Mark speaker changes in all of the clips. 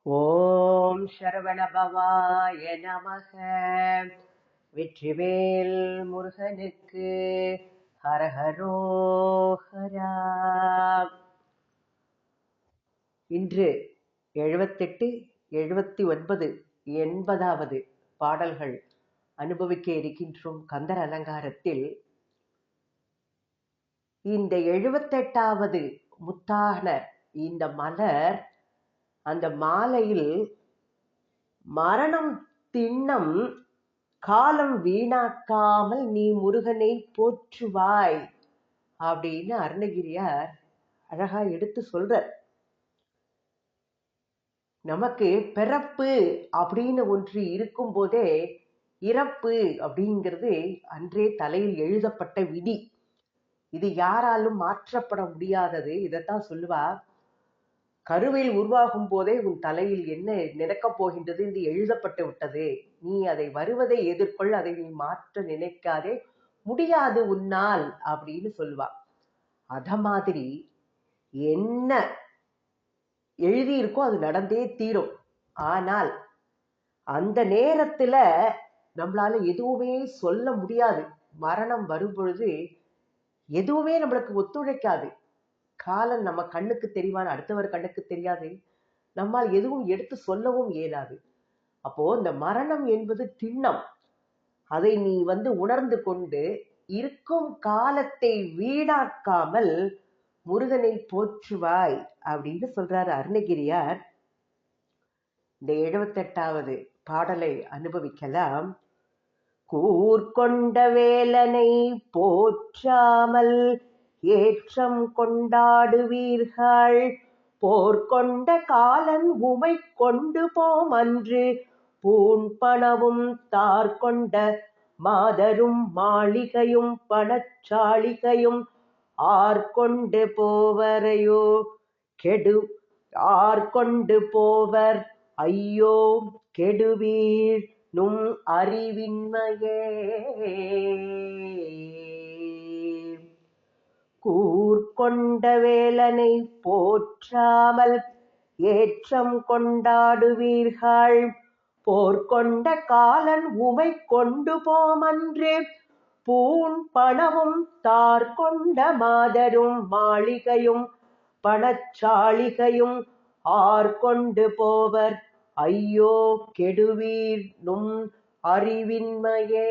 Speaker 1: ஓம் சரவணபவாய நமக. வெற்றிவேல் முருகனுக்கு ஹரஹரோஹரா. இன்று 78, 79, 80வது பாடல்கள் அனுபவிக்க இருக்கின்றோம் கந்தர் அலங்காரத்தில். இந்த 78வது முத்தான இந்த மலர், அந்த மாலையில் மரணம் திண்ணம் காலம் வீணாக்காமல் நீ முருகனை போற்றுவாய் அப்படின்னு அருணகிரியார் அழகா எடுத்து சொல்றார். நமக்கு பிறப்பு அப்படின்னு ஒன்று இருக்கும் போதே இறப்பு அப்படிங்கிறது அன்றே தலையில் எழுதப்பட்ட விதி. இது யாராலும் மாற்றப்பட முடியாதது. இதைத்தான் சொல்லுவா, கருவில் உருவாகும் போதே உன் தலையில் என்ன நினைக்கப் போகின்றது இது எழுதப்பட்டு விட்டது, நீ அதை வருவதை எதிர்கொள், அதை நீ மாற்ற நினைக்காதே, முடியாது உன்னால் அப்படின்னு சொல்லுவா. அத மாதிரி என்ன எழுதியிருக்கோ அது நடந்தே தீரும். ஆனால் அந்த நேரத்துல நம்மளால எதுவுமே சொல்ல முடியாது. மரணம் வரும் பொழுது எதுவுமே நம்மளுக்கு ஒத்துழைக்காது. காலம் நம்ம கண்ணுக்கு தெரிவான அடுத்தவர் கண்ணுக்கு தெரியாது. நம்மால் எதுவும் எடுத்து சொல்லவும் இயலாது. அப்போ இந்த மரணம் என்பது திண்ணம். அதை நீ உணர்ந்து கொண்டு இருக்கும் காலத்தை வீணாக்காமல் முருகனை போற்றுவாய் அப்படின்னு சொல்றாரு அருணகிரியார். இந்த 78வது பாடலை அனுபவிக்கலாம். கூர்கொண்ட வேலனை போற்றாமல் ஏற்றம் கொண்டாடுவீர்கள், போர்கொண்ட காலன் உமை கொண்டு போம் அன்று பூண்பனவும் தார்கொண்ட மாதரும் மாளிகையும் பணச்சாளிகையும் ஆர்கொண்டு போவரையோ கெடு ஆர்கொண்டு போவர் ஐயோ கெடுவீர் நும் அறிவின்மையே. கூர்கொண்ட வேலனை போற்றாமல் ஏற்றம் கொண்டாடுவீர்கள், போர்கொண்ட காலன் உமை கொண்டு போமன்று பூண் பணவும் தார்கொண்ட மாதரும் மாளிகையும் பணச்சாளிகையும் ஆர்கொண்டு போவர் ஐயோ கெடுவீர் நும் அறிவின்மையே.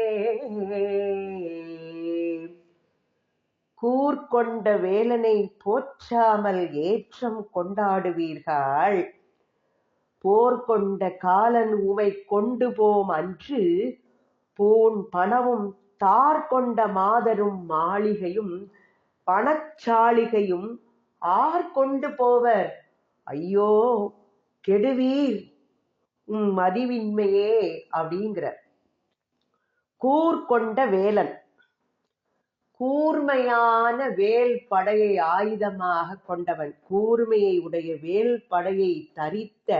Speaker 1: கூர்கொண்ட வேலனை போற்றாமல் ஏற்றம் கொண்டாடுவீர்கள், போர்கொண்ட காலன் உமை கொண்டு போம் அன்று பூண் பணவும் தார்கொண்ட மாதரும் மாளிகையும் பணச்சாளிகையும் ஆர்கொண்டு போவர் ஐயோ கெடுவீர் உம் அறிவின்மையே அப்படிங்கிற. கூர்கொண்ட வேலன், கூர்மையான வேல் படையை ஆயுதமாக கொண்டவன், கூர்மையை உடைய வேல் படையை தரித்த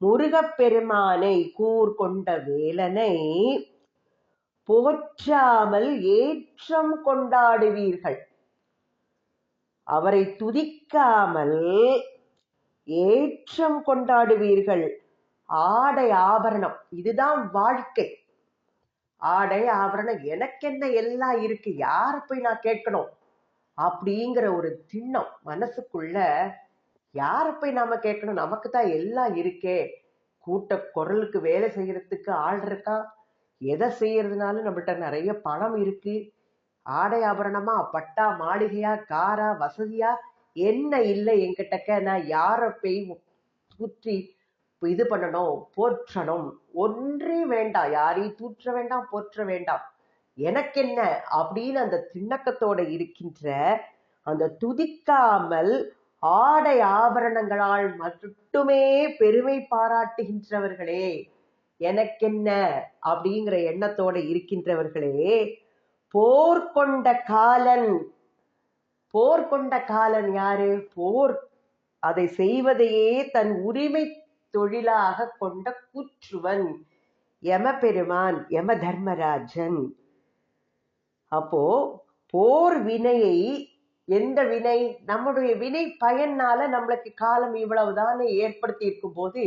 Speaker 1: முருகப்பெருமானை, கூர்கொண்ட வேலனை போற்றாமல் ஏற்றம் கொண்டாடுவீர்கள். அவரை துதிக்காமல் ஏற்றம் கொண்டாடுவீர்கள். ஆடை ஆபரணம், இதுதான் வாழ்க்கை. ஆடை ஆபரணம் எனக்கென்ன எல்லாம் இருக்கு, யார போய் நான் கேட்கணும் அப்படிங்கிற ஒரு திண்ணம் மனசுக்குள்ள. யார போய் நாம கேட்கணும், நமக்கு தான் எல்லாம் இருக்கே. கூட்ட குரலுக்கு வேலை செய்யறதுக்கு ஆள் இருக்கா, எதை செய்யறதுனாலும் நம்மள்ட்ட நிறைய பணம் இருக்கு. ஆடை ஆபரணமா, பட்டா மாளிகையா, காரா, வசதியா, என்ன இல்லை என்கிட்டக்க, நான் யார போய் தூற்றி இது பண்ணணும் போற்றணும், ஒன்றே வேண்டாம். யாரையும் தூற்ற வேண்டாம், போற்ற வேண்டாம், எனக்கென்ன அப்படின்னு அந்த திண்ணக்கத்தோட இருக்கின்ற அந்த துதிக்காமல் ஆடை ஆபரணங்களால் மட்டுமே பெருமை பாராட்டுகின்றவர்களே, எனக்கென்ன அப்படிங்கிற எண்ணத்தோட இருக்கின்றவர்களே, போர்கொண்ட காலன். போர்கொண்ட காலன் யாரு? போர் அதை செய்வதையே தன் உரிமை தொழிலாக கொண்ட கூற்றுவன் யமபெருமான், யம தர்மராஜன். அப்போ போர் வினையை எந்த வினை, நம்முடைய வினை பயனால நம்மளுக்கு காலம் இவ்வளவுதான் ஏற்படுத்தி இருக்கும் போது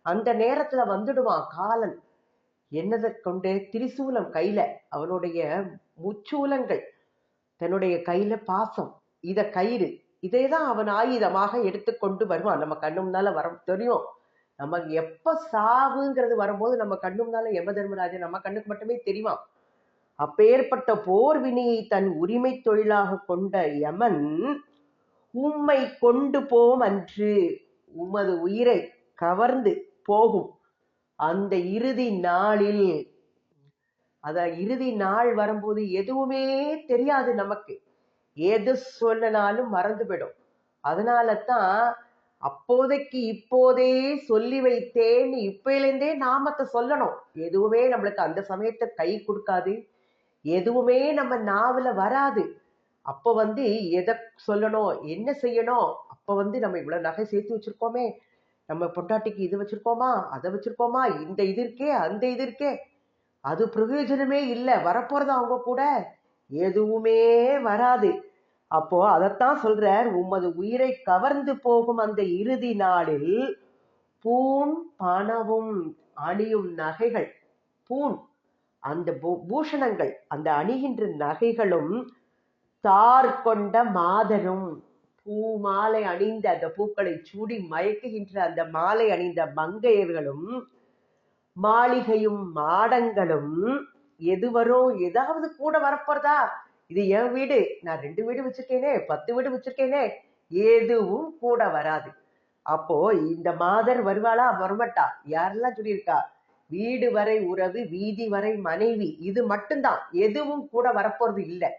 Speaker 1: அந்த நேரத்துல வந்துடுவான் காலன். என்னதை கொண்டு? திரிசூலம் கையில, அவனுடைய முச்சூலங்கள், தன்னுடைய கையில பாசம், இத கயிறு, இதைதான் அவன் ஆயுதமாக எடுத்துக்கொண்டு வருவான். நம்ம கண்ணு முன்னால வர தெரியும். நம்ம எப்ப சாவுங்கிறது வரும்போது நம்ம கண்ணு முன்னால யம தர்மராஜன் நம்ம கண்ணுக்கு மட்டுமே தெரியுமா. அப்பேற்பட்ட போர் வினையை தன் உரிமை தொழிலாக கொண்ட யமன் உம்மை கொண்டு போம் அன்று, உமது உயிரை கவர்ந்து போகும் அந்த இறுதி நாளில். இறுதி நாள் வரும்போது எதுவுமே தெரியாது நமக்கு, எது சொல்லனாலும் மறந்து போயிடும். அதனால தான் அப்போதைக்கு இப்போதே சொல்லி வைத்தேன், இப்பயிலேருந்தே நாமத்தை சொல்லணும். எதுவுமே நம்மளுக்கு அந்த சமயத்தை கை கொடுக்காது, எதுவுமே நம்ம நாவல வராது. அப்போ எதை சொல்லணும், என்ன செய்யணும், அப்போ நம்ம இவ்வளவு நகை சேர்த்து வச்சிருக்கோமே, நம்ம பொண்டாட்டிக்கு இது வச்சிருக்கோமா, அதை வச்சிருக்கோமா, இந்த இது இருக்கே அந்த இது இருக்கே, அது பிரயோஜனமே இல்லை, வரப்போறது அவங்க கூட எதுவுமே வராது. அப்போ அதைத்தான் சொல்றார், உமது உயிரை கவர்ந்து போகும் அந்த இறுதி நாளில் பூண் பணவும் அணியும் நகைகள், பூண் அந்த பூஷணங்கள், அந்த அணிகின்ற நகைகளும், தார் கொண்ட மாதரும், பூ மாலை அணிந்த அந்த பூக்களை சூடி மயக்குகின்ற அந்த மாலை அணிந்த மங்கையர்களும், மாளிகையும் மாடங்களும், எது வரும், ஏதாவது கூட வரப்போறதா, இது என் வீடு, நான் 2 வீடு வச்சிருக்கேனே, 10 வீடு வச்சிருக்கேனே, எதுவும் கூட வராது. அப்போ இந்த மாதர் வருவாளா, வரமாட்டா? யாரெல்லாம் சொல்லியிருக்கா, வீடு வரை உறவு, வீதி வரை மனைவி, இது மட்டும்தான், எதுவும் கூட வரப்போறது இல்லை.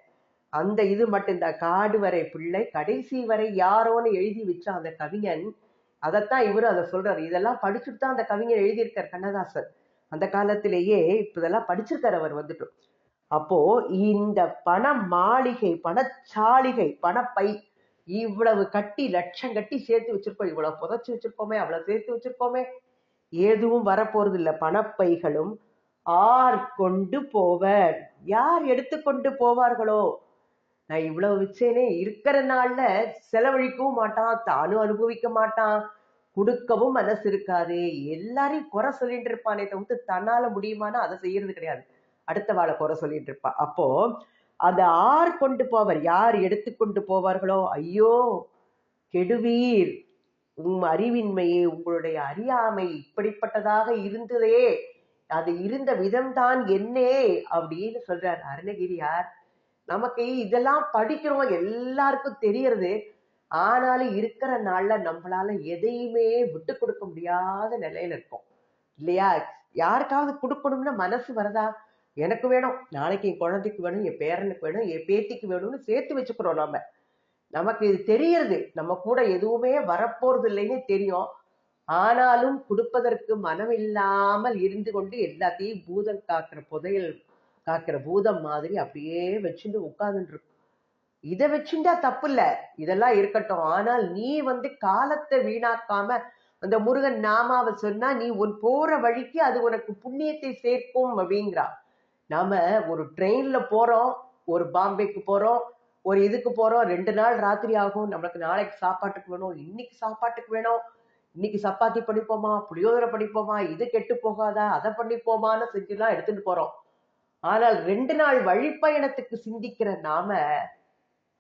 Speaker 1: அந்த இது மட்டும்தான். காடு வரை பிள்ளை, கடைசி வரை யாரோன்னு எழுதி வச்ச அந்த கவிஞன், அதைத்தான் இவரு அதை சொல்றாரு. இதெல்லாம் படிச்சுட்டு தான் அந்த கவிஞர் எழுதியிருக்கார், கண்ணதாசன். அந்த காலத்திலேயே இப்ப இதெல்லாம் படிச்சிருக்காரு அவர் வந்துட்டு. அப்போ இந்த பண மாளிகை, பணச்சாளிகை, பணப்பை இவ்வளவு கட்டி, லட்சம் கட்டி சேர்த்து வச்சிருக்கோம், இவ்வளவு புதைச்சு வச்சிருக்கோமே, அவ்வளவு சேர்த்து வச்சிருக்கோமே, எதுவும் வரப்போறது இல்லை. பணப்பைகளும் ஆர் கொண்டு போவர், யார் எடுத்துக்கொண்டு போவார்களோ, நான் இவ்வளவு வச்சேனே, இருக்கிற நாள்ல செலவழிக்கவும் மாட்டான், தானும் அனுபவிக்க மாட்டான், கொடுக்கவும் மனசு இருக்காது, எல்லாரையும் குறை சொல்லிட்டு இருப்பானே தவிர்த்து தன்னால முடியுமானா அதை செய்யறது கிடையாது, அடுத்த வாழை குறை சொல்லிட்டு இருப்பான். அப்போ அந்த ஆர் கொண்டு போவர், யார் எடுத்துக்கொண்டு போவார்களோ, ஐயோ கெடுவீர், அறிவின்மையே, உங்களுடைய அறியாமை இப்படிப்பட்டதாக இருந்ததே, அது இருந்த விதம்தான் என்னே அப்படின்னு சொல்றார் அருணகிரியார். நமக்கு இதெல்லாம் படிக்கிறோம், எல்லாருக்கும் தெரியறது, ஆனாலும் இருக்கிற நாள்ல நம்மளால எதையுமே விட்டு கொடுக்க முடியாத நிலையில இருக்கும் இல்லையா. யாருக்காவது கொடுக்கணும்னா மனசு வரதா, எனக்கு வேணும், நாளைக்கு என் குழந்தைக்கு வேணும், என் பேரனுக்கு வேணும், என் பேத்திக்கு வேணும்னு சேர்த்து வச்சுக்கிறோம். நமக்கு இது தெரியறது, நம்ம கூட எதுவுமே வரப்போறது இல்லைன்னு தெரியும், ஆனாலும் கொடுப்பதற்கு மனம் இல்லாமல் இருந்து கொண்டு எல்லாத்தையும் பூதம் காக்கிற புதையல் காக்கிற பூதம் மாதிரி அப்படியே வச்சுட்டு உட்கார்ந்துட்டு இருக்கும். இதை வச்சுட்டா தப்பு இல்ல, இதெல்லாம் இருக்கட்டும், ஆனால் நீ காலத்தை வீணாக்காம அந்த முருகன் நாமாவை சொன்னா நீ உன் போற வழிக்கு அது உனக்கு புண்ணியத்தை சேர்க்கும் அப்படிங்கிறா. நாம ஒரு ட்ரெயின்ல போறோம், ஒரு பாம்பேக்கு போறோம், ஒரு இதுக்கு போறோம், 2 நாள் ராத்திரி ஆகும், நம்மளுக்கு நாளைக்கு சாப்பாட்டுக்கு வேணும், இன்னைக்கு சாப்பாட்டுக்கு வேணும், இன்னைக்கு சப்பாத்தி பண்ணிப்போமா, புளியோதரை பண்ணிப்போமா, இது கெட்டு போகாதா, அதை பண்ணிப்போமான்னு செஞ்சுலாம் எடுத்துட்டு போறோம். ஆனால் 2 நாள் வழிப்பயணத்துக்கு சிந்திக்கிற நாம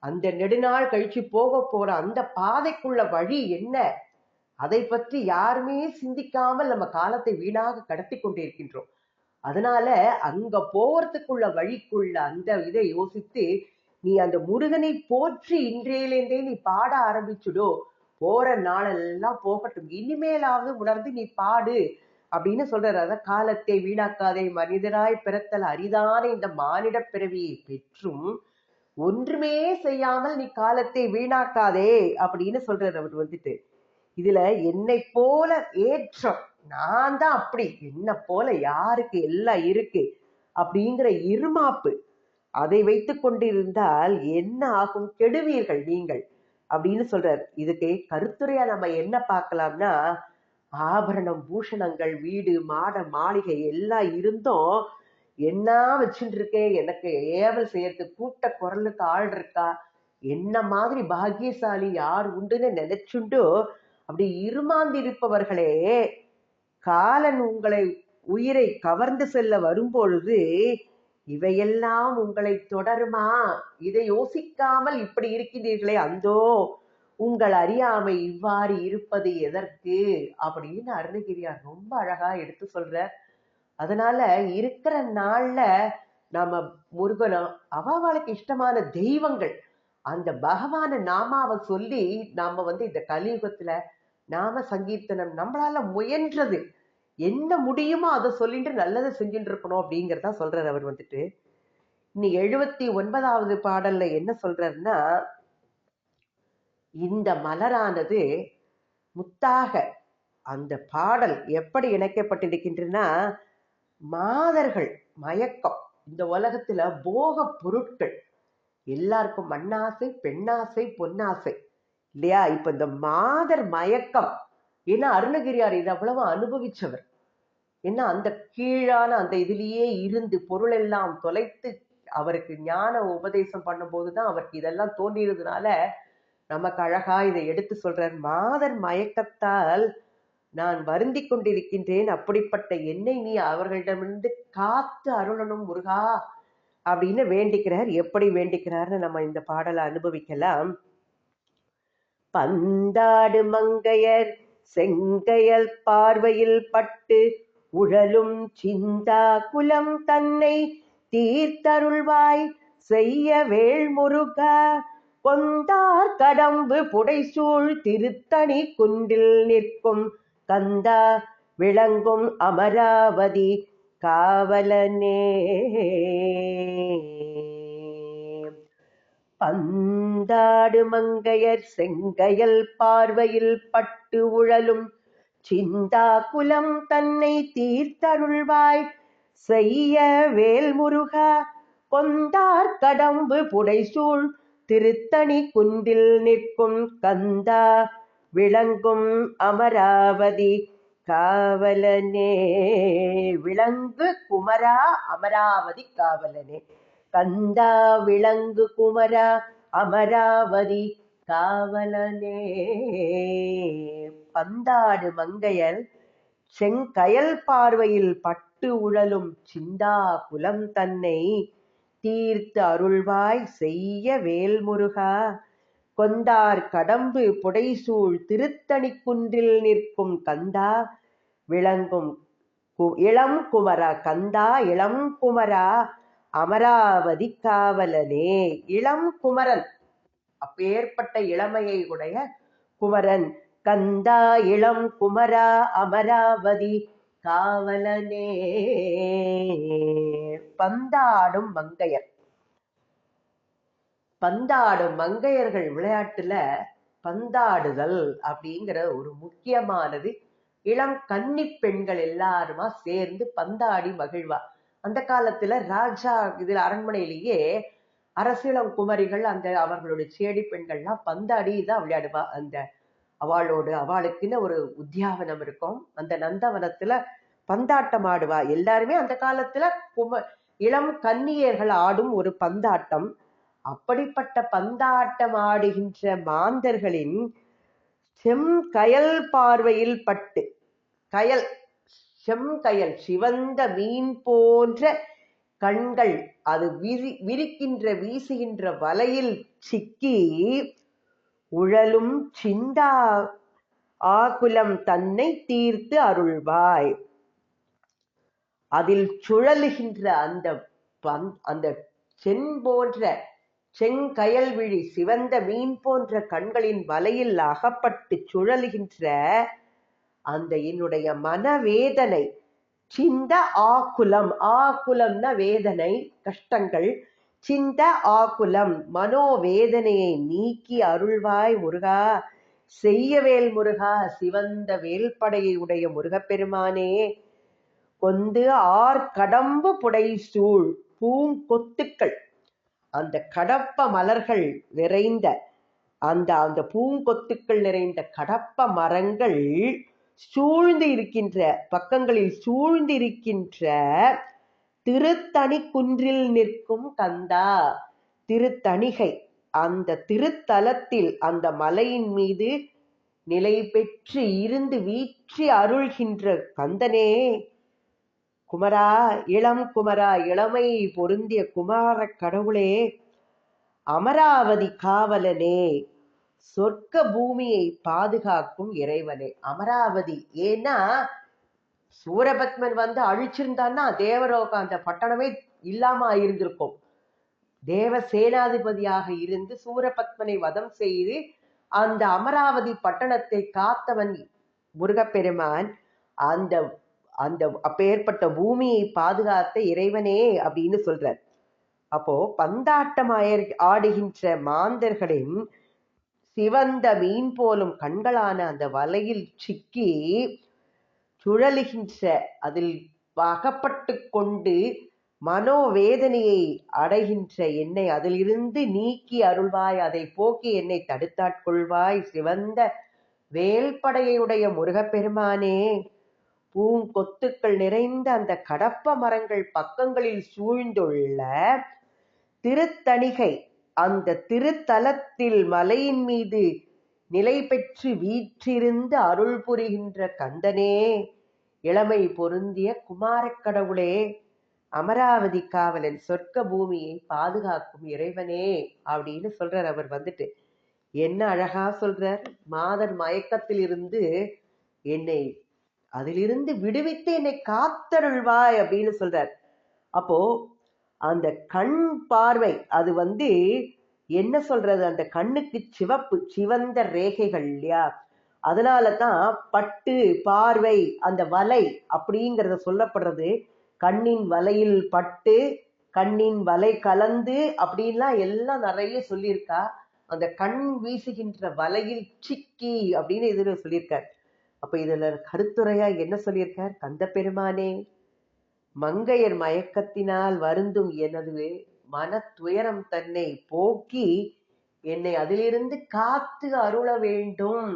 Speaker 1: அந்த நெடுநாள் கழிச்சு போக போற அந்த பாதைக்குள்ள வழி என்ன, அதை பற்றி யாருமே சிந்திக்காமல் நம்ம காலத்தை வீணாக கடத்தி கொண்டிருக்கின்றோம். அதனால அங்க போறதுக்குள்ள வழிக்குள்ள அந்த இதை யோசித்து நீ அந்த முருகனை போற்றி இன்றையிலேருந்தே நீ பாட ஆரம்பிச்சுடோ, போற நாளெல்லாம் போகட்டும், இனிமேலாவது உணர்ந்து நீ பாடு அப்படின்னு சொல்றாரு. அத காலத்தை வீணாக்காதே, மனிதராய் பிறத்தல் அரிதான இந்த மானிட பிறவியை பெற்றும் ஒன்றுமே செய்யாமல் நீ காலத்தை வீணாக்காதே அப்படின்னு சொல்றாரு அவர் இதுல என்னை போல ஏற்றம், நான் தான் அப்படி, என்ன போல யாருக்கு எல்லாம் இருக்கு அப்படிங்கிற இருமாப்பு, அதை வைத்து கொண்டிருந்தால் என்ன ஆகும், கெடுவீர்கள் நீங்கள் அப்படின்னு சொல்றாரு. இதுக்கு கருத்துரையா நம்ம என்ன பார்க்கலாம்னா, ஆபரணம் பூஷணங்கள், வீடு மாட மாளிகை எல்லாம் இருந்தும் என்ன வச்சுட்டு இருக்கேன், எனக்கு ஏவல் செய்யறதுக்கு கூட்ட குரலுக்கு ஆள் இருக்கா, என்ன மாதிரி பாக்கியசாலி யார் உண்டுன்னு நினைச்சுண்டு அப்படி இருமாந்திருப்பவர்களே, காலன் உங்களை உயிரை கவர்ந்து செல்ல வரும்பொழுது இவையெல்லாம் உங்களை தொடருமா? இதை யோசிக்காமல் இப்படி இருக்கின்றீர்களே, அந்தோ உங்கள் அறியாமை இவ்வாறு இருப்பது எதற்கு அப்படின்னு அருணகிரியார் ரொம்ப அழகா எடுத்து சொல்ற. அதனால இருக்கிற நாள்ல நாம முருகனும் அவளுக்கு இஷ்டமான தெய்வங்கள் அந்த பகவான நாமாவை சொல்லி நாம இந்த கலியுகத்துல நாம சங்கீர்த்தனம் நம்மளால முயன்றது என்ன முடியுமோ அதை சொல்லிட்டு நல்லதை செஞ்சுட்டு இருக்கணும் அப்படிங்கிறதா சொல்றாரு அவர் இனி 79வது பாடல்ல என்ன சொல்றாருன்னா, இந்த மலரானது முத்தாக அந்த பாடல் எப்படி இணைக்கப்பட்டிருக்கின்றன, மாதர்கள் மயக்கம், இந்த உலகத்துல போக பொருட்கள் எல்லாருக்கும் மண்ணாசை பெண்ணாசை பொன்னாசை இல்லையா? இப்ப இந்த மாதர் மயக்கம், ஏன்னா அருணகிரியார் இது அவ்வளவு அனுபவிச்சவர். ஏன்னா அந்த கீழான அந்த இதுலயே இருந்து பொருள் எல்லாம் தொலைத்து அவருக்கு ஞான உபதேசம் பண்ணும் போதுதான் அவருக்கு இதெல்லாம் தோன்றியதுனால நமக்கு அழகா இதை எடுத்து சொல்றார். மாதர் மயக்கத்தால் நான் வருந்தி கொண்டிருக்கின்றேன், அப்படிப்பட்ட என்னை நீ அவர்களிடமிருந்து காத்து அருளணும் முருகா அப்படின்னு வேண்டிக்கிறார். எப்படி வேண்டிக்கிறார்னு நம்ம இந்த பாடலை அனுபவிக்கலாம். பந்தாடு மங்கையர் செங்கையல் பார்வையில் பட்டு உழலும் சிந்தா குலம் தன்னை தீர்த்தருள்வாய் செய்ய வேள்முருகா, கொந்தார் கடம்பு புடைசூழ் திருத்தணி குன்றில் நிற்கும் கந்தா, விளங்கும் அமராவதி காவலனே. பந்தாடு மங்கையர் செங்கையல் பார்வையில் பட்டு உழலும் சிந்தா குலம் தன்னை தீர்த்தருள்வாய் செய்ய வேல்முருகா, கொந்தார் கடம்பு புடைசூழ் திருத்தணி குன்றில் நிற்கும் கந்தா, விளங்கும் அமராவதி காவலனே. விளங்கு குமரா அமராவதி காவலனே, கந்தா விளங்கு குமரா அமராவதி காவலனே. பந்தாடு மங்கையர் செங்கயல் பார்வையில் பட்டு உழலும் சிந்தா குலம் தன்னை தீர்த்து அருள்வாய் செய்ய வேல்முருகா, கொந்தார் கடம்பு புடைசூழ் திருத்தணி குன்றில் நிற்கும் கந்தா, விளங்கும் இளம் குமரா, கந்தா இளம் குமரா அமராவதி காவலனே. இளம் குமரன், அப்பேற்பட்ட இளமையை உடைய குமரன், கந்தா இளம் குமரா அமராவதி காவலனே. பந்தாடும் மங்கையர், பந்தாடும் மங்கையர்கள் விளையாட்டுல பந்தாடுதல் அப்படிங்கிற ஒரு முக்கியமானது. இளம் கன்னி பெண்கள் எல்லாருமா சேர்ந்து பந்தாடி மகிழ்வா. அந்த காலத்துல ராஜா இதுல அரண்மனையிலேயே அரசியலம் குமரிகள் அந்த அவர்களுடைய சேடி பெண்கள்லாம் பந்தாடி தான் விளையாடுவா. அந்த அவளுக்குன்னு ஒரு உத்தியாவனம் இருக்கும், அந்த நந்தவனத்துல பந்தாட்டம் ஆடுவா. எல்லாருமே அந்த காலத்துல இளம் கன்னியர்கள் ஆடும் ஒரு பந்தாட்டம். அப்படிப்பட்ட பந்தாட்டம் ஆடுகின்ற மாந்தர்களின் செம்கயல் பார்வையில் பட்டு, கயல் செம்கயல் சிவந்த மீன் போன்ற கண்கள், அது விரிக்கின்ற வீசுகின்ற வலையில் சிக்கி உழலும் சிந்தா ஆகுலம் தன்னை தீர்த்து அருள்வாய். அதில் சுழலுகின்ற அந்த சென் போன்ற செங்கயல் விழி சிவந்த மீன் போன்ற கண்களின் வலையில் அகப்பட்டு சுழலுகின்ற அந்த என்னுடைய மனவேதனை, சிந்த ஆகுலம், ஆகுலம்னா வேதனை கஷ்டங்கள், சிந்த ஆகுலம் மனோவேதனையை நீக்கி அருள்வாய் முருகா, செய்யவேல் முருகா, சிவந்த வேல்படையை உடைய முருகப்பெருமானே. கொந்து ஆர் கடம்பு புடைசூழ் பூங்கொத்துக்கள், அந்த கடப்ப மலர்கள் நிறைந்த அந்த பூங்கொத்துக்கள் நிறைந்த கடப்ப மரங்கள் சூழ்ந்து இருக்கின்ற பக்கங்களில் சூழ்ந்து இருக்கின்ற திருத்தணி குன்றில் நிற்கும் கந்தா, திருத்தணிகை அந்த திருத்தலத்தில் அந்த மலையின் மீது நிலை பெற்று இருந்து வீற்றி அருள்கின்ற கந்தனே, குமரா, இளம் குமரா, இளமை பொருந்திய குமார கடவுளே, அமராவதி காவலனே, சொர்க்க பூமியை பாதுகாக்கும் இறைவனே. அமராவதி, ஏன்னா சூரபத்மன் அழிச்சிருந்தான்னா தேவலோகம் அந்த பட்டணமே இல்லாம இருந்திருக்கும். தேவ சேனாதிபதியாக இருந்து சூரபத்மனை வதம் செய்து அந்த அமராவதி பட்டணத்தை காத்தவன் முருகப்பெருமான். அந்த அந்த அப்பேற்பட்ட பூமியை பாதுகாத்த இறைவனே அப்படின்னு சொல்றார். அப்போ பந்தாட்டம் ஆடுகின்ற மாந்தர்களின் சிவந்த மீன் போலும் கண்களான அந்த வலையில் சிக்கி சுழலுகின்ற, அதில் அகப்பட்டு கொண்டு மனோவேதனையை அடைகின்ற என்னை அதிலிருந்து நீக்கி அருள்வாய், அதை போக்கி என்னை தடுத்தாட்கொள்வாய் சிவந்த வேல்படையுடைய முருகப்பெருமானே. பூங்கொத்துக்கள் நிறைந்த அந்த கடப்ப மரங்கள் பக்கங்களில் சூழ்ந்துள்ள திருத்தணிகை, அந்த திருத்தலத்தில் மலையின் மீது நிலை பெற்று வீற்றிருந்து அருள் புரிகின்ற கந்தனே, இளமை பொருந்திய குமாரக் கடவுளே, அமராவதி காவலன், சொர்க்க பூமியை பாதுகாக்கும் இறைவனே அப்படின்னு சொல்றார். அவர் என்ன அழகா சொல்றார். மாதர் மயக்கத்தில் இருந்து என்னை அதிலிருந்து விடுவித்து என்னை காத்தருள்வாய் அப்படின்னு சொல்றார். அப்போ அந்த கண் பார்வை, அது என்ன சொல்றது, அந்த கண்ணுக்கு சிவப்பு சிவந்த ரேகைகள் இல்லையா, அதனாலதான் பட்டு பார்வை அந்த வலை அப்படிங்கிறத சொல்லப்படுறது. கண்ணின் வலையில் பட்டு, கண்ணின் வலை கலந்து அப்படின்லாம் எல்லாம் நிறைய சொல்லியிருக்கா. அந்த கண் வீசுகின்ற வலையில் சிக்கி அப்படின்னு இதுல சொல்லியிருக்கார். அப்ப இதுல கருத்துரையா என்ன சொல்லியிருக்கார், கந்த பெருமானே, மங்கையர் மயக்கத்தினால் வருந்தும் எனது மன துயரம் தன்னை போக்கி என்னை அதிலிருந்து காத்து அருள வேண்டும்.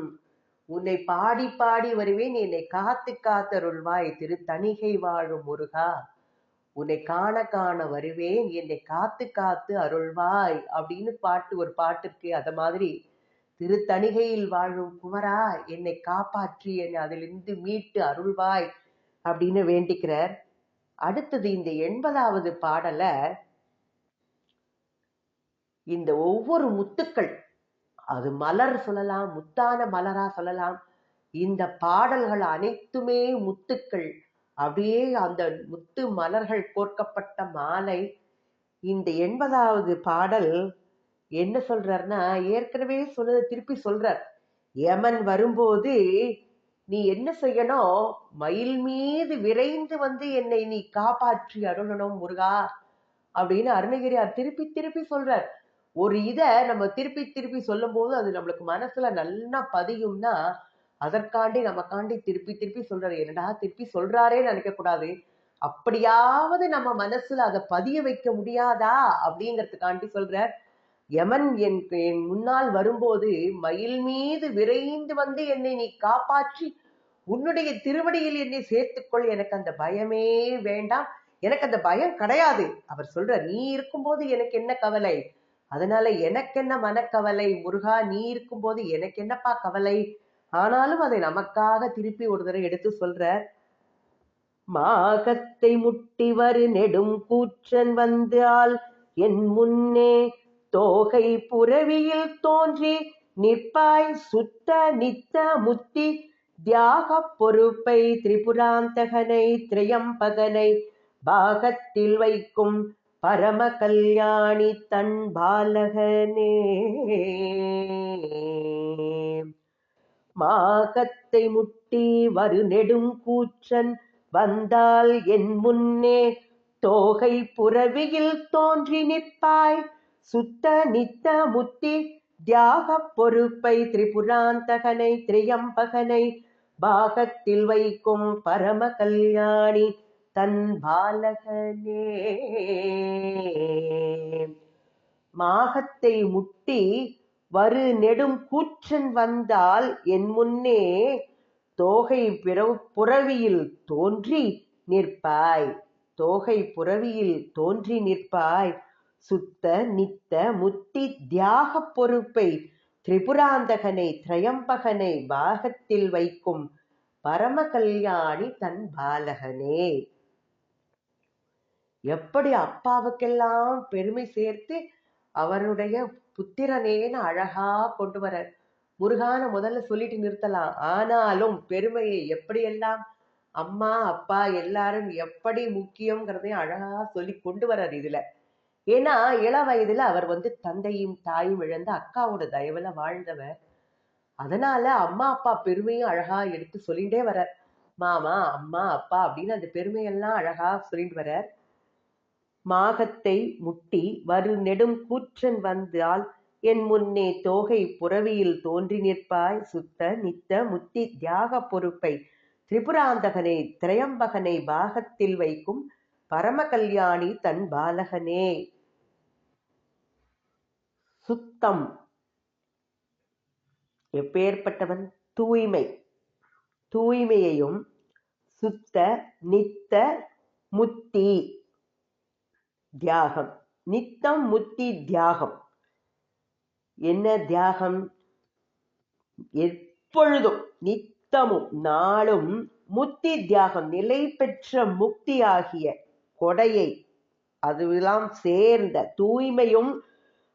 Speaker 1: உன்னை பாடி பாடி வருவேன், என்னை காத்து காத்தருள்வாய் திருத்தணிகை வாழும் முருகா, உன்னை காண காண வருவேன், என்னை காத்து காத்து அருள்வாய் அப்படின்னு ஒரு பாட்டு இருக்கு. அத மாதிரி திருத்தணிகையில் வாழும் குமரா, என்னை காப்பாற்றி என்னை அதிலிருந்து மீட்டு அருள்வாய் அப்படின்னு வேண்டிக்கிறார். அடுத்தது இந்த 80வது பாடல இந்த ஒவ்வொரு முத்துக்கள், அது மலர் சொல்லலாம், முத்தான மலரா சொல்லலாம், இந்த பாடல்கள் அனைத்துமே முத்துக்கள். அப்படியே அந்த முத்து மலர்கள் கோர்க்கப்பட்ட மாலை. இந்த 80வது பாடல் என்ன சொல்றாருன்னா, ஏற்கனவே சொன்னதை திருப்பி சொல்றார். யமன் வரும்போது நீ என்ன செய்யணும், மயில் மீது விரைந்து என்னை நீ காப்பாற்றி அருளணும் முருகா அப்படின்னு அருணகிரியார் திருப்பி திருப்பி சொல்றார். ஒரு இதை நம்ம திருப்பி திருப்பி சொல்லும் போது அது நம்மளுக்கு மனசுல நல்லா பதியும்னா அதற்காண்டி நமக்காண்டி திருப்பி திருப்பி சொல்றாரு. என்னடா திருப்பி சொல்றாரே நினைக்க கூடாது, அப்படியாவது நம்ம மனசுல அதை பதிய வைக்க முடியாதா அப்படிங்கிறதுக்காண்டி சொல்றார். யமன் என் முன்னால் வரும்போது மயில் மீது விரைந்து என்னை நீ காப்பாற்றி உன்னுடைய திருவடியில் என்னை சேர்த்துக்கொள், எனக்கு அந்த பயமே வேண்டாம், எனக்கு அந்த பயம் கிடையாது. அவர் சொல்றார், நீ இருக்கும்போது எனக்கு என்ன கவலை, அதனால எனக்கு என்ன மனக்கவலை முருகா, நீ இருக்கும்போது எனக்கு என்னப்பா கவலை. ஆனாலும் அதை நமக்காக திருப்பி ஒரு தடவை எடுத்து சொல்றார். மாகத்தை முட்டி வரு நெடும் கூற்றன் வந்தால் என் முன்னே தோகை புறவியில் தோன்றி நிற்பாய் சுத்த நித்த முத்தி தியாக பொறுப்பை திரிபுராந்தகனை திரையம்பகனை பாகத்தில் வைக்கும் பரம கல்யாணி தன் பாலகனே. மாகத்தை முட்டி வரு நெடும் கூற்றன் வந்தால் என் முன்னே தோகை புறவியில் தோன்றி நிற்பாய் சுத்த நித்த முத்தி தியாக பொறுப்பை திரிபுராந்தகனை திரையம்பகனை பாகத்தில் வைக்கும் பரம கல்யாணி தன் பாலகனே. மாகத்தை முட்டி வரு நெடும் கூற்றன் வந்தால் என் முன்னே தோகை புறவியில் தோன்றி நிற்பாய், தோகை புறவியில் தோன்றி நிற்பாய் சுத்த நித்த முத்தி தியாக பொறுப்பை திரிபுராந்தகனை திரையம்பகனை பாகத்தில் வைக்கும் பரம கல்யாணி தன் பாலகனே. எப்படி அப்பாவுக்கெல்லாம் பெருமை சேர்த்து அவருடைய புத்திரனேன்னு அழகா கொண்டு வர. முருகான முதல்ல சொல்லிட்டு நிறுத்தலாம், ஆனாலும் பெருமையை எப்படியெல்லாம் அம்மா அப்பா எல்லாரும் எப்படி முக்கியங்கிறதையும் அழகா சொல்லி கொண்டு வர்றார் இதுல. ஏன்னா இள வயதுல அவர் தந்தையும் தாயும் இழந்த அக்காவோட தயவுல வாழ்ந்தவர். அதனால அம்மா அப்பா பெருமையும் அழகா எடுத்து சொல்லிட்டே வர்றார். மாமா அம்மா அப்பா அப்படின்னு அந்த பெருமையெல்லாம் அழகா சொல்லிட்டு வர்றார். மாகத்தை முட்டி வரு நெடும் கூற்றன் வந்தால் என் முன்னே தோகை புறவியில் தோன்றி நிற்பாய். சுத்த நித்த முத்தி தியாக பொறுப்பை திரிபுராந்தகனை திரையம்பகனை பாகத்தில் வைக்கும் பரம கல்யாணி தன் பாலகனே. சுத்தம் எப்பேற்பட்டவன்? தூய்மை. தூய்மையையும் சுத்த நித்த முத்தி தியாகம். நித்தம் முத்தி தியாகம். என்ன தியாகம்? எப்பொழுதும் நித்தமும் நாளும் முத்தி தியாகம் நிலை பெற்ற முக்தி ஆகிய கொடையை அதுவெல்லாம் சேர்ந்த தூய்மையும்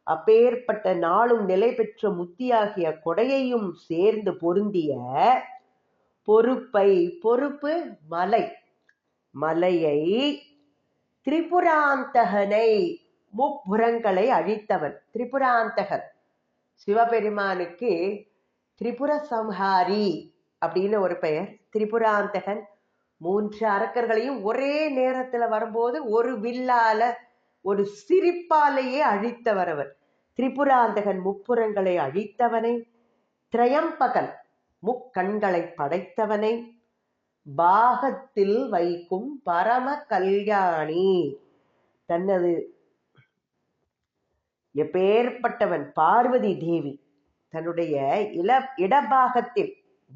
Speaker 1: அப்பேற்பட்ட நாளும் நிலை பெற்ற முத்தியாகிய கொடையையும் சேர்ந்து பொருந்திய பொறுப்பை, பொறுப்பு மலை, மலையை திரிபுராந்தகனை முப்புறங்களை அழித்தவன். திரிபுராந்தகன் சிவபெருமானுக்கு திரிபுர சம்ஹாரி அப்படின்னு ஒரு பெயர். திரிபுராந்தகன் 3 அரக்கர்களையும் ஒரே நேரத்துல வரும்போது ஒரு வில்லால ஒரு சிரிப்பாலேயே அழித்தவர் அவர். திரிபுராந்தகன் முப்புறங்களை அழித்தவனை, திரையம்பகன் முக்கண்களை படைத்தவனை, பாகத்தில் வைக்கும் பரம கல்யாணி தனது எப்பேற்பட்டவன் பார்வதி தேவி தன்னுடைய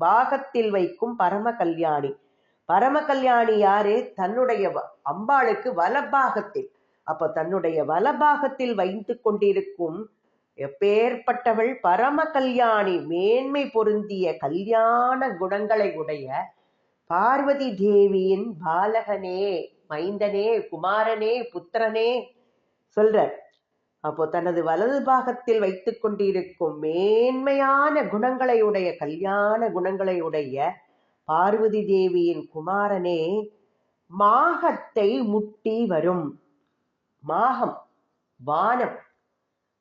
Speaker 1: பாகத்தில் வைக்கும் பரம கல்யாணி. பரம கல்யாணி யாரு? தன்னுடைய அம்பாளுக்கு வலபாகத்தில். அப்ப தன்னுடைய வலபாகத்தில் வைத்து கொண்டிருக்கும் எப்பேற்பட்டவள் பரம கல்யாணி, மேன்மை பொருந்திய கல்யாண குணங்களை உடைய பார்வதி தேவியின் பாலகனே, மைந்தனே, குமாரனே, புத்திரனே சொல்றார். அப்போ தனது வலது பாகத்தில் வைத்துக் கொண்டிருக்கும் மேன்மையான குணங்களை உடைய கல்யாண குணங்களை உடைய பார்வதி தேவியின் குமாரனே மாகத்தை முட்டி வரும். மாகம் வானம்,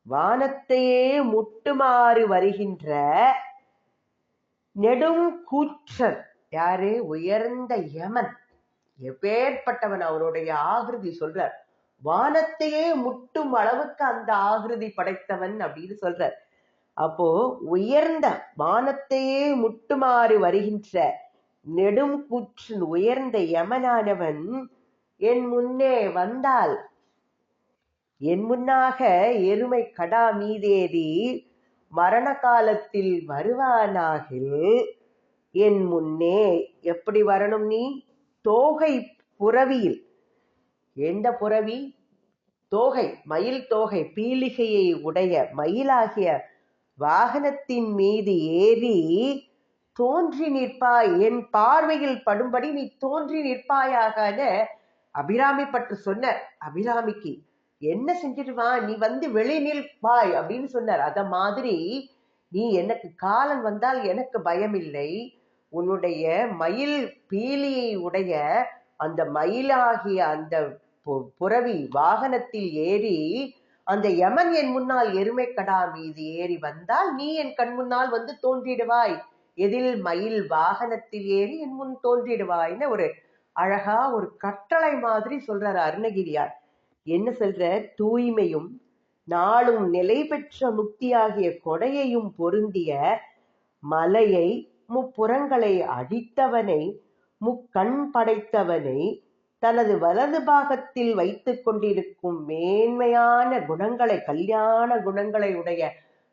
Speaker 1: வானத்தையே முட்டுமாறு வருகின்ற நெடும் கூற்றன் யாரு? உயர்ந்த யமன். எப்பேற்பட்டவன்? அவனுடைய ஆகிருதி சொல்றார். வானத்தையே முட்டும் அளவுக்கு அந்த ஆகிருதி படைத்தவன் அப்படின்னு சொல்றார். அப்போ உயர்ந்த வானத்தையே முட்டுமாறு வருகின்ற நெடும் கூற்றன் உயர்ந்த யமனானவன் என் முன்னே வந்தால், என் முன்னாக எருமை கடா மீதேறி மரண காலத்தில் வருவானாகில் என் முன்னே எப்படி வரணும்? நீ தோகை புறவியில். எந்த புறவி? தோகை, மயில் தோகை, பீலிகையை உடைய மயிலாகிய வாகனத்தின் மீது ஏறி தோன்றி நிற்பாய். என் பார்வையில் படும்படி நீ தோன்றி நிற்பாயாக அபிராமி பற்று சொன்னார். அபிராமிக்கு என்ன செஞ்சிருவான்? நீ வெளி நிற்பாய் அப்படின்னு சொன்னார். அத மாதிரி நீ எனக்கு காலன் வந்தால் எனக்கு பயம் இல்லை. உன்னுடைய மயில் பீலியை உடைய அந்த மயிலாகிய அந்த புறவி வாகனத்தில் ஏறி அந்த யமன் என் முன்னால் எருமைக்கடா மீது ஏறி வந்தால் நீ என் கண் முன்னால் தோன்றிடுவாய். எதில்? மயில் வாகனத்தில் ஏறி என் முன் தோன்றிடுவாய்ன்னு ஒரு அழகா ஒரு கட்டளை மாதிரி சொல்றார் அருணகிரியார். என்ன சொல்ற? தூய்மையும் நாளும் நிலை பெற்ற முக்தியாகிய கொடையையும் பொருந்திய மலையை முப்புறங்களை அழித்தவனை, முக்கண் படைத்தவனை, தனது வலது பாகத்தில் வைத்துக் கொண்டிருக்கும் மேன்மையான குணங்களை, கல்யாண குணங்களை உடைய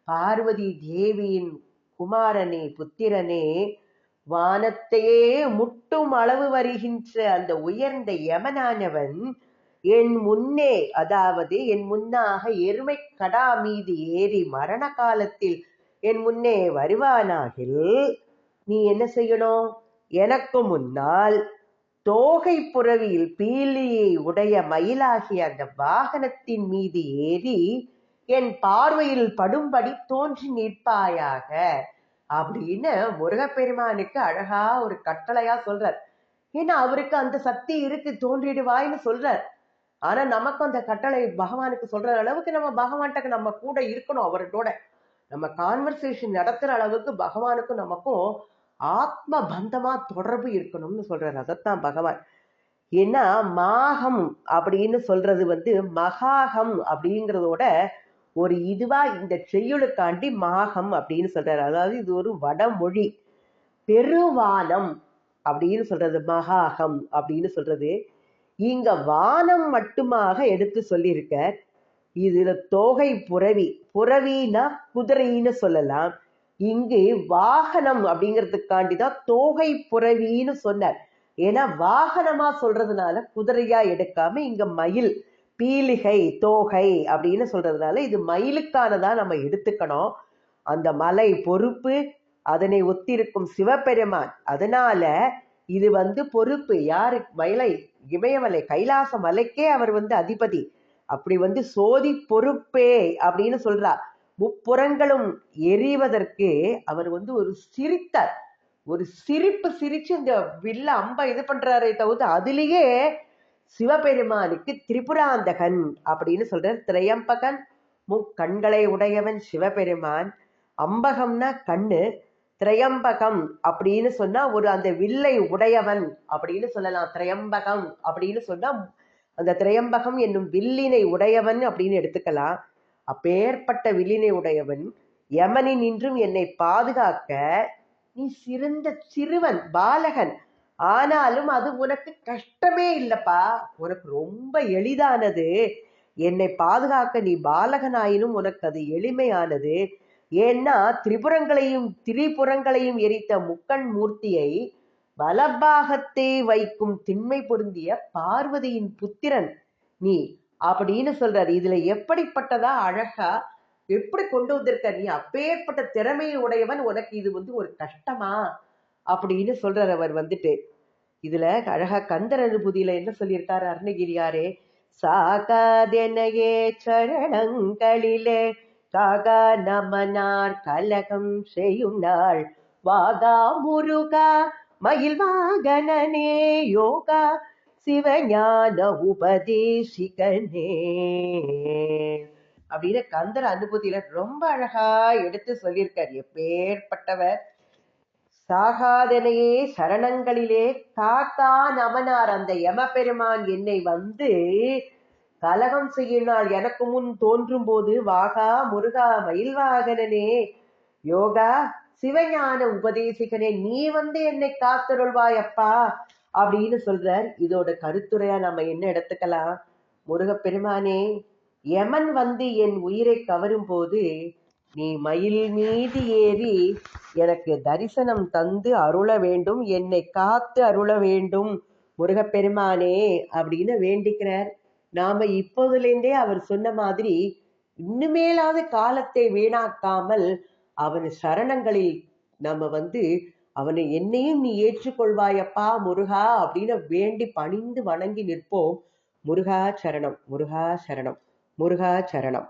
Speaker 1: பார்வதி தேவியின் குமாரனே, புத்திரனே, வானத்தையே முட்டும் அளவு வருகின்ற அந்த உயர்ந்த யமனானவன் என் முன்னே, அதாவது என் முன்னாக எருமை கடா மீது ஏறி மரண காலத்தில் என் முன்னே வருவானாகில் நீ என்ன செய்யணும்? எனக்கு முன்னால் தோகை புறவியில் பீலியை உடைய மயிலாகிய அந்த வாகனத்தின் மீது ஏறி என் பார்வையில் படும்படி தோன்றி நிற்பாயாக அப்படின்னு முருகப்பெருமானுக்கு அழகா ஒரு கட்டளையா சொல்றார். ஏன்னா அவருக்கு அந்த சக்தி இருக்கு, தோன்றிடுவாய்ன்னு சொல்றார். ஆனா நமக்கு அந்த கட்டளை பகவானுக்கு சொல்ற அளவுக்கு நம்ம பகவான்கிட்ட நம்ம கூட இருக்கணும். அவரோட நம்ம கான்வர்சேஷன் நடத்துற அளவுக்கு பகவானுக்கும் நமக்கும் ஆத்ம பந்தமா தொடர்பு இருக்கணும்னு சொல்றாரு. அதைத்தான் பகவான். ஏன்னா மாகம் அப்படின்னு சொல்றது மகாகம் அப்படிங்கிறதோட ஒரு இதுவா இந்த செய்யுளுக்காண்டி மாகம் அப்படின்னு சொல்றாரு. அதாவது இது ஒரு வடமொழி. பெருவானம் அப்படின்னு சொல்றது மகாகம் அப்படின்னு சொல்றது. இங்க வானம் மட்டுமாக எடுத்து சொல்லியிருக்க. இதுல தோகை புறவி, புறவினா குதிரைன்னு சொல்லலாம். இங்கு வாகனம் அப்படிங்கிறதுக்காண்டிதான் தோகை புறவின்னு சொன்னார். ஏன்னா வாகனமா சொல்றதுனால குதிரையா எடுக்காம இங்க மயில், பீலிகை, தோகை அப்படின்னு சொல்றதுனால இது மயிலுக்கானதா நம்ம எடுத்துக்கணும். அந்த மலை பொறுப்பு, அதனை ஒத்திருக்கும் சிவபெருமான். அதனால இது பொறுப்பு யாரு? மலை, இமயமலை, கைலாச மலைக்கே அவர் அதிபதி. அப்படி சோதி பொறுப்பே அப்படின்னு சொல்றார். முப்புறங்களும் எரிவதற்கு அவர் ஒரு சிரித்தார். ஒரு சிரிப்பு சிரிச்சு இந்த வில்ல அம்ப இது பண்றாரே தவிர அதுலயே சிவபெருமானுக்கு திரிபுராந்தகன் அப்படின்னு சொல்றார். திரையம்பகன், முக்கண்களை உடையவன் சிவபெருமான். அம்பகம்னா கண்ணு, திரையம்பகம் அப்படின்னு சொன்னா அந்த வில்லை உடையவன் அப்படின்னு சொல்லலாம். திரையம்பகம் அப்படின்னு சொன்னா அந்த திரையம்பகம் என்னும் வில்லினை உடையவன் அப்படின்னு எடுத்துக்கலாம். அப்பேற்பட்ட வில்லினை உடையவன் யமனின் நின்றும் என்னை பாதுகாக்க நீ சிறந்த சிறுவன், பாலகன். ஆனாலும் அது உனக்கு கஷ்டமே இல்லப்பா, உனக்கு ரொம்ப எளிதானது. என்னை பாதுகாக்க நீ பாலகனாயினும் உனக்கு அது எளிமையானது. ஏன்னா திரிபுரங்களையும் எரித்த முக்கண் மூர்த்தியை வலபாகத்தை வைக்கும் திண்மை பொருந்திய பார்வதியின் புத்திரன் நீ அப்படின்னு சொல்றாரு. இதுல எப்படிப்பட்டதா அழகா எப்படி கொண்டு வந்திருக்க, நீ அப்பேற்பட்ட திறமையை உடையவன், உனக்கு இது ஒரு கஷ்டமா அப்படின்னு சொல்றார் அவர் இதுல அழகா கந்தர் அனுபூதியில என்ன சொல்லியிருக்காரு அருணகிரியாரே? சாகாதெனையே சரணங்களிலே காகா நமனார் கலகம் செய்யும் நாள் வாகா முருகா மயில் வாகனனே யோகா சிவஞான உபதேசிகனே அப்படின்னு கந்தர் அனுபூதியில ரொம்ப அழகா எடுத்து சொல்லியிருக்கார். எப்பேற்பட்டவர்! சாகாதனையே சரணங்களிலே காக்கா நமனார், அந்த யமபெருமான் என்னை கலகம் செய்யினால் எனக்கு முன் தோன்றும் போது வாகா முருகா மயில்வாகனனே யோகா சிவஞான உபதேசிகனே நீ என்னை காத்தருள்வாயப்பா அப்படின்னு சொல்றார். இதோட கருத்துரையா நம்ம என்ன எடுத்துக்கலாம்? முருகப்பெருமானே, யமன் என் உயிரை கவரும் போது நீ மயில் மீது ஏறி எனக்கு தரிசனம் தந்து அருள வேண்டும், என்னை காத்து அருள வேண்டும் முருகப்பெருமானே அப்படின்னு வேண்டிக்கிறார். நாம இப்போதுலேருந்தே அவர் சொன்ன மாதிரி இன்னுமேலாவது காலத்தை வீணாக்காமல் அவன் சரணங்களில் நம்ம அவனை என்னையும் நீ ஏற்றுக்கொள்வாயப்பா முருகா அப்படின்னு வேண்டி பணிந்து வணங்கி நிற்போம். முருகா சரணம், முருகா சரணம், முருகா சரணம்.